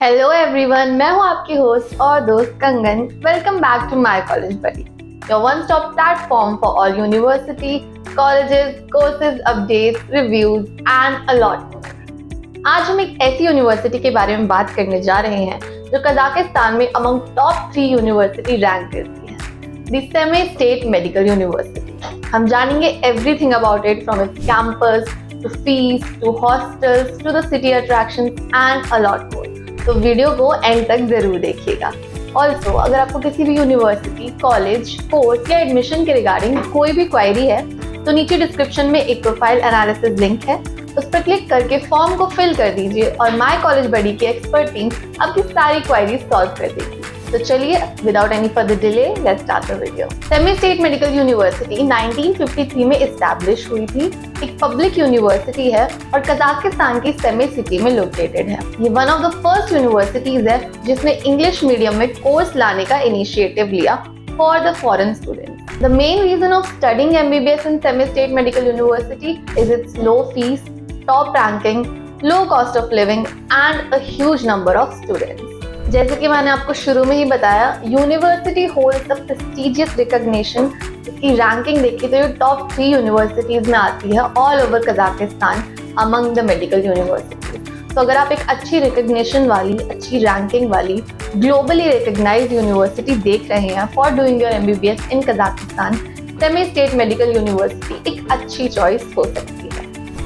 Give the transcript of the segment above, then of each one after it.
Hello everyone, मैं हूं आपकी होस्ट और दोस्त कंगन। Welcome back to my college buddy, your one stop platform for all university, colleges, courses, updates, reviews and a lot more. आज हम एक ऐसी यूनिवर्सिटी के बारे में बात करने जा रहे हैं जो कजाकिस्तान में अमंग टॉप 3 यूनिवर्सिटी रैंक करती है, the Semey state Medical University. हम जानेंगे everything about it, from its campus to fees to hostels to the city attractions and a lot more. तो वीडियो को एंड तक जरूर देखिएगा। ऑल्सो अगर आपको किसी भी यूनिवर्सिटी, कॉलेज, कोर्स या एडमिशन के रिगार्डिंग कोई भी क्वेरी है तो नीचे डिस्क्रिप्शन में एक प्रोफाइल एनालिसिस लिंक है, उस पर क्लिक करके फॉर्म को फिल कर दीजिए और माय कॉलेज बडी की एक्सपर्ट टीम आपकी सारी क्वेरीज सॉल्व कर देगी। तो चलिए without any further delay let's start the video. Semi state Medical university 1953 में एस्टैब्लिश हुई थी। एक पब्लिक यूनिवर्सिटी है और कजाकिस्तान की सेमी सिटी में लोकेटेड है। ये one of the first universities है जिसने इंग्लिश मीडियम में कोर्स लाने का इनिशिएटिव लिया for the foreign students. The main reason of studying MBBS in Semey state Medical University is its low fees, top ranking, low cost of living and a huge number of students. जैसे कि मैंने आपको शुरू में ही बताया, university holds the prestigious recognition. इसकी ranking देखिए तो ये टॉप 3 यूनिवर्सिटीज में आती है all over Kazakhstan among the medical universities. तो अगर आप एक अच्छी रिकॉग्निशन वाली, अच्छी रैंकिंग वाली, ग्लोबली रिकॉग्नाइज्ड यूनिवर्सिटी देख रहे हैं for doing your MBBS in Kazakhstan, semi state Medical university एक अच्छी चॉइस हो सकती है।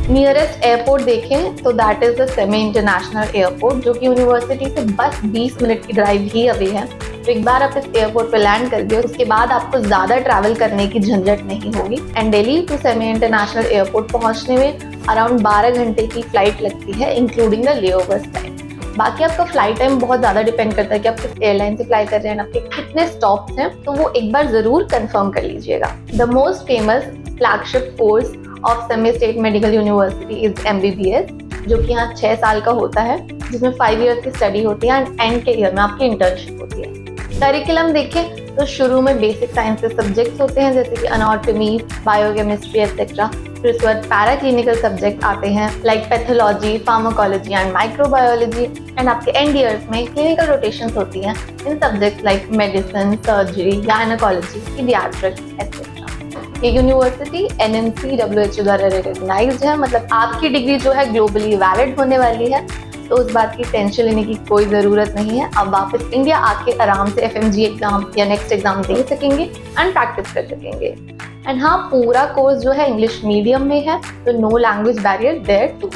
नियरेस्ट एयरपोर्ट देखें तो that is the semi international airport, जो कि यूनिवर्सिटी से बस 20 मिनट की ड्राइव ही अवे है। तो एक बार आप इस एयरपोर्ट पे लैंड कर गए, उसके बाद आपको ज़्यादा ट्रैवल करने की झंझट नहीं होगी। And Delhi to Semey international airport पहुंचने में अराउंड 12 घंटे की फ्लाइट लगती है, इंक्लूडिंग द लेओवर्स टाइम। बाकी आपका फ्लाइट टाइम बहुत ज़्यादा डिपेंड करता है कि आप किस एयरलाइन से फ्लाई कर रहे हैं, आपके कितने स्टॉप्स हैं, तो वो एक बार ज़रूर कंफर्म कर लीजिएगा। The most famous flagship course of semi state Medical University is MBBS, जो कि यहाँ 6 साल का होता है, जिसमें 5 ईयर्स की स्टडी होती है एंड एंड के ईयर में आपकी इंटर्नशिप होती है। करिकुलम देखें तो शुरू में बेसिक साइंस के सब्जेक्ट्स होते हैं जैसे कि अनाटॉमी, बायोकेमिस्ट्री एटसेट्रा। फिर उसके बाद पैरा क्लिनिकल सब्जेक्ट आते हैं like pathology, pharmacology and microbiology. And आपके एंड ईयर्स में क्लिनिकल रोटेशंस होती हैं in subjects like medicine, surgery, gynaecology, paediatrics etcetera. ये यूनिवर्सिटी NNC WHO द्वारा रिकॉग्नाइज्ड है, मतलब आपकी डिग्री जो है ग्लोबली वैलिड होने वाली है, तो उस बात की टेंशन लेने की कोई ज़रूरत नहीं है। अब वापस इंडिया आके आराम से FMG एग्जाम या नेक्स्ट एग्जाम दे सकेंगे एंड प्रैक्टिस कर सकेंगे। एंड हाँ, पूरा कोर्स जो है इंग्लिश मीडियम में है, तो no language barrier there too.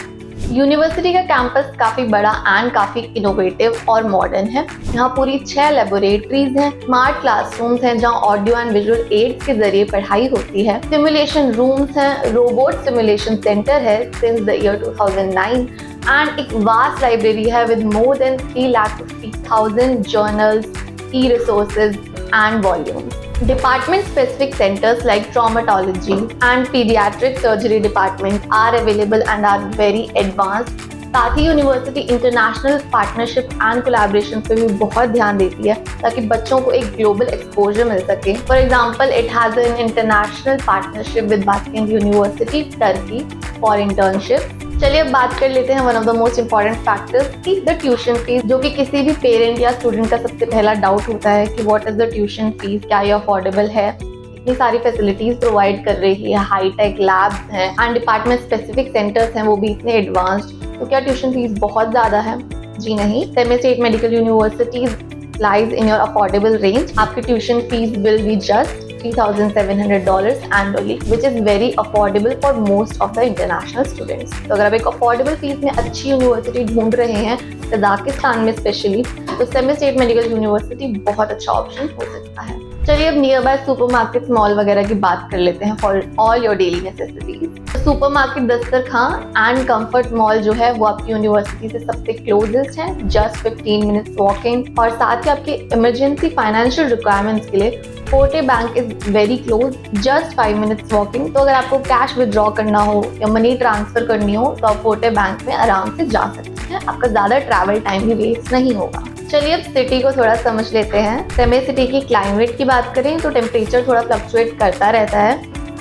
University का कैंपस काफ़ी बड़ा एंड काफ़ी इनोवेटिव और मॉडर्न है। यहाँ पूरी 6 लेबोरेटरीज हैं, स्मार्ट क्लासरूम्स हैं जहाँ ऑडियो एंड विजुअल एड्स के जरिए पढ़ाई होती है, सिमुलेशन रूम्स हैं, रोबोट सिमुलेशन सेंटर है सिंस द ईयर 2009 एंड एक वास्ट लाइब्रेरी है with more than 350,000 journals, E resources and volumes. Department specific centers like traumatology and pediatric surgery department are available and are very advanced। साथ ही university international partnership and collaboration पे भी बहुत ध्यान देती है ताकि बच्चों को एक ग्लोबल एक्सपोजर मिल सके। For example, it has an international partnership with Baskin university Turkey for internship. चलिए अब बात कर लेते हैं one of the most important factors की, द ट्यूशन फीस, जो कि किसी भी पेरेंट या स्टूडेंट का सबसे पहला डाउट होता है कि what is the tuition fees, क्या ये अफोर्डेबल है। इतनी सारी फैसिलिटीज प्रोवाइड कर रही है, हाईटेक लैब्स हैं एंड डिपार्टमेंट स्पेसिफिक सेंटर्स हैं, वो भी इतने एडवांस्ड, तो क्या ट्यूशन फीस बहुत ज़्यादा है? जी नहीं। Semi state medical universities lies in your affordable range. आपकी tuition fees will be just $3,700 annually, which is very affordable for most of the international students। तो अगर आप एक अफोर्डेबल फीस में अच्छी यूनिवर्सिटी ढूंढ रहे हैं कजाकिस्तान में स्पेशली, तो सेमी स्टेट मेडिकल यूनिवर्सिटी बहुत अच्छा ऑप्शन हो सकता है। चलिए अब नियर बाय सुपरमार्केट, मॉल वगैरह की बात कर लेते हैं for all your daily necessities. Supermarket Dastarkhan and comfort mall जो है वो आपकी यूनिवर्सिटी से सबसे क्लोजेस्ट है, जस्ट 15 मिनट्स वॉकिंग। और साथ ही आपके इमरजेंसी फाइनेंशियल रिक्वायरमेंट्स के लिए forte bank is very close, just 5 minutes walking. तो अगर आपको कैश विदड्रॉ करना हो या मनी ट्रांसफर करनी हो तो आप फोर्टे बैंक में आराम से जा सकते हैं, आपका ज़्यादा ट्रैवल टाइम भी वेस्ट नहीं होगा। चलिए अब सिटी को थोड़ा समझ लेते हैं। सेमी सिटी की क्लाइमेट की बात करें तो टेम्परेचर थोड़ा फ्लक्चुएट करता रहता है।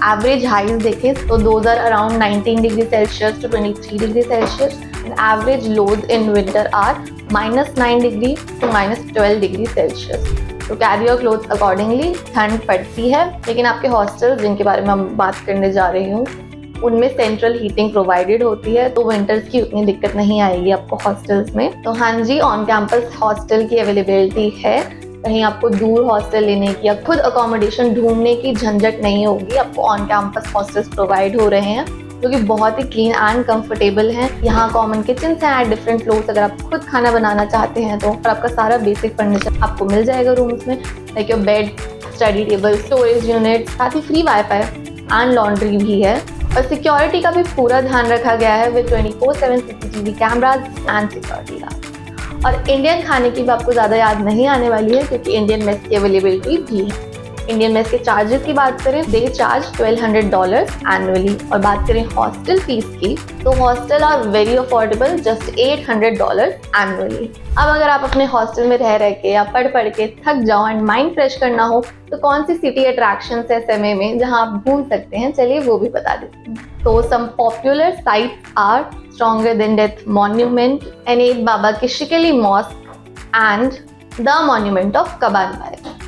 एवरेज हाइज देखें तो those are around 19 degree Celsius to 23 degree Celsius Average loads in winter are -9 degree to -12 degree Celsius. तो कैरी योर क्लोथ्स अकॉर्डिंगली। ठंड पड़ती है, लेकिन आपके हॉस्टल जिनके बारे में हम बात करने जा रही हूँ उनमें सेंट्रल हीटिंग प्रोवाइडेड होती है, तो विंटर्स की उतनी दिक्कत नहीं आएगी आपको हॉस्टल्स में। तो हाँ जी, ऑन कैंपस हॉस्टल की अवेलेबिलिटी है, कहीं आपको दूर हॉस्टल लेने की या खुद अकोमोडेशन ढूंढने की झंझट नहीं होगी। आपको ऑन कैंपस हॉस्टल्स प्रोवाइड हो रहे हैं जो कि बहुत ही क्लीन एंड कंफर्टेबल हैं। यहाँ कॉमन किचन हैं एट डिफरेंट फ्लोर्स, अगर आप खुद खाना बनाना चाहते हैं तो। और आपका सारा बेसिक फर्नीचर आपको मिल जाएगा रूम्स में, like your bed, study table, storage unit, साथ ही फ्री वाईफाई एंड लॉन्ड्री भी है। और सिक्योरिटी का भी पूरा ध्यान रखा गया है with 24/7 CCTV cameras and security guard. और इंडियन खाने की भी आपको ज़्यादा याद नहीं आने वाली है, क्योंकि इंडियन मेस की अवेलेबिलिटी भी है। इंडियन मेस के चार्जेस की बात करें, दे चार्ज $1,200 एनुअली। और बात करें हॉस्टल फीस की, तो hostel are very affordable, just $800 annually. अब अगर आप अपने हॉस्टल में रह के या पढ़ के थक जाओ एंड माइंड फ्रेश करना हो, तो कौन सी सिटी अट्रैक्शंस है SMA में जहां आप घूम सकते हैं, चलिए वो भी बता देती हूँ। तो some popular sites are stronger than death monument, एनेट बाबा की शिकली mosque and the monument of कबान।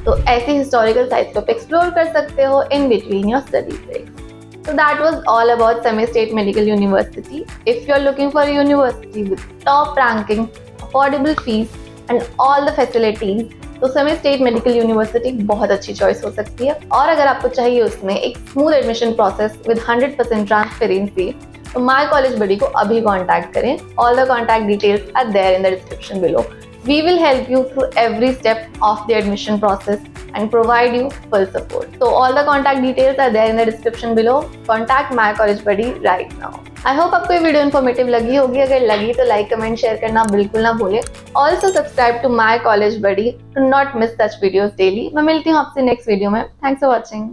तो ऐसी हिस्टोरिकल साइट्स को एक्सप्लोर कर सकते हो in between your study breaks. So that was all about Semi State Medical University. If you are looking for a university with top ranking, affordable fees and all the facilities, तो semi state Medical university बहुत अच्छी choice हो सकती है। और अगर आपको चाहिए उसमें एक smooth admission process with 100% transparency, तो माय कॉलेज बडी को अभी कॉन्टैक्ट करें। All the contact details are there in the description below. We will help you through every step of the admission process and provide you full support. So all the contact details are there in the description below. Contact My College Buddy right now. I hope आपको ये video informative लगी होगी। अगर लगी तो like, comment, share करना बिल्कुल ना भूलें। Also subscribe to My College Buddy to not miss such videos daily. मैं मिलती हूँ आपसे नेक्स्ट वीडियो में। Thanks for watching.